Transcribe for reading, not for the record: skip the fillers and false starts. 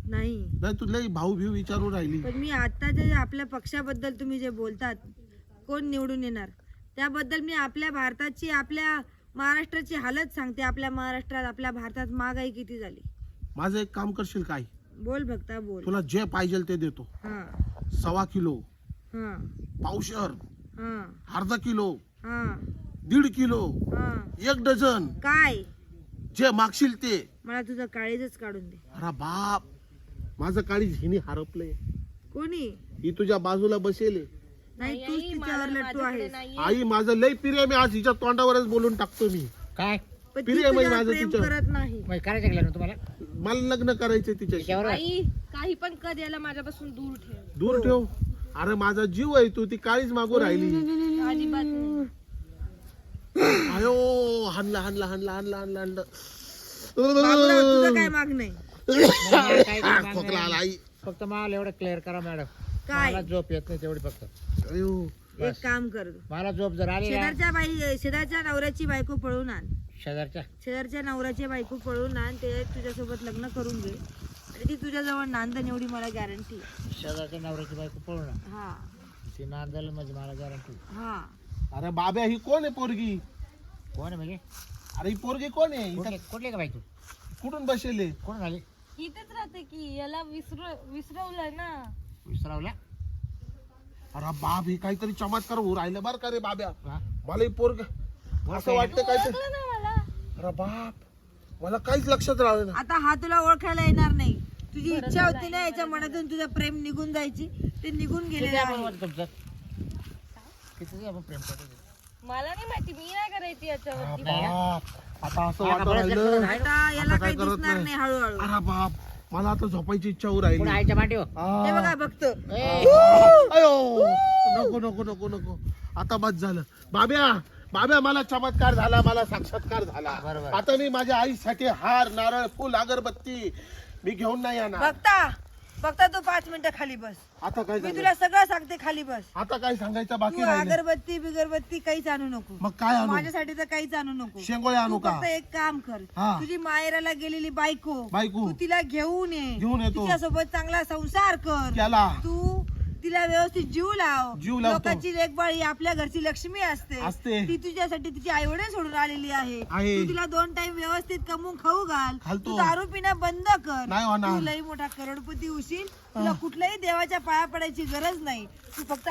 नाही नाही तू लई भाऊ भिऊ विचारून राहिली. पण मी आता जे आपल्या पक्षाबद्दल तुम्ही जे बोलतात कोण निवडून येणार त्याबद्दल मी आपल्या भारताची आपल्या महाराष्ट्राची हालत सांगते. आपल्या महाराष्ट्रात आपल्या भारतात महागाई किती झाली. माझं एक काम करशील काय? बोल भक्ता बोल. तुला जे पाहिजे ते देतो. हा 1.25 किलो, हा पावशर, हा अर्धा किलो, हा 1.5 किलो, हा 1 डझन, काय जे मागशील ते. मला तुझं काळीजच काढून दे. अरे बाप, माझं काळीज हिने हरपलंय. कोणी ही तुझ्या बाजूला बसेल. नाही तूच तिच्यावर लट्टू आहेस. आई माझं लई प्रिय, मी आज हिच्या तोंडावरच बोलून टाकतो मी. काय पण ती प्रिय म्हणजे तुझ्यावर माझं प्रेम तिच्या करत नाही. मग करायचं गेलं ना तुम्हाला मला लग्न करायचंय तिच्याशी. त्याच्यावर आई काही पण कर याला माझ्यापासून दूर ठेव. दूर ठेव. अरे माझा जीव आहे तू, ती काळीच मागू राहिली. अजिबात नाही. अयो हाणला हाणला हाणला हाणला हाणला हाणला. बाबूराव, तुझं काय मागणं आहे? काय खोकला आला आई. फक्त मला एवढं क्लिअर करा मॅडम. काय मला झोप येत नाही तेवढी फक्त. अयो एक काम कर मला झोप जर आली ना शेजारच्या नवऱ्याची बायको पळून आण. शेजारच्या शेजारच्या नवऱ्याची बायको पळून आण. ते तुझ्यासोबत लग्न करून घे आणि ती तुझ्याजवळ नांदन एवढी मला गॅरंटी. शेजारच्या नवऱ्याची बायको पळून आण. हा ती नांदायला म्हणजे मला गॅरंटी. हा अरे बाब्या, ही कोण आहे पोरगी? कोण आहे म्हणजे अरे ही पोरगी कोण आहे? इथं कुठली का बायको? कुठून बसेले? कोण झाली? इथेच राहते की याला विसरवलंय ना. विसरावला? अरे बाप, ही काहीतरी चमत्कार होऊ राहिलं बरं का रे बाब्या. हा? मला ही पोरग असं वाटतं काहीतरी. ओळखलं ना मला. अरे बाप, मला काहीच लक्षात राहिलं ना. आता हा तुला ओळखायला येणार नाही. तुझी इच्छा होती ना याच्या मनातून तुझं प्रेम निघून जायची, ते निघून किती गेलेलं आपण आहे. होतं तुमचं? किती आपण प्रेम करतो? मला नाही माहिती, मी नाही करायची याच्यावरती. बाप, आता असं हा, वाटत बरंच लक्षात राहिलं. नाही. आता याला आता काही काय करत दिसणार नाही. नाही हळूहळू. अरे बाप, मला आता झोपायची इच्छा होऊ कोण राहिली. आईच्या मांडीवर? हे आ. बघा बघतो. अयो नको नको नको नको, आता बस झालं. बाब्या बाब्या, मला चमत्कार झाला, मला साक्षात्कार झाला. बरोबर. आता मी माझ्या आईसाठी हार, नारळ, फुल, अगरबत्ती मी घेऊन नाही येणार. बघता तू 5 मिनिटं खाली बस. आता काय मी झालं? तुला सगळं सांगते, खाली बस. आता काय सांगायचं बाकी तू राहिलं? अगरबत्ती बिगरबत्ती काहीच आणू नको. मग काय आणू? माझ्यासाठी तर काहीच आणू नको. शेंगोळे आणू तू का? फक्त एक काम कर, हा. तुझी माहेराला गेलेली बायको बायको? तू तिला घेऊन घेऊन ये. येतो. तिच्यासोबत चांगला संसार कर. त्याला तू तिला व्यवस्थित जीव लाव. जीव लावतो. लोकांची लेकबाळ ही आपल्या घरची लक्ष्मी असते. असते. ती तुझ्यासाठी तिची आई वडील सोडून आलेली आहे. आहे. तू तिला 2 टाइम व्यवस्थित कमवून खाऊ घाल. घालतो. तू दारू पिणं बंद कर. नाही होणार. तू लई मोठा करोडपती होशील. तुला कुठल्याही देवाच्या पाया पडायची गरज नाही. तू फक्त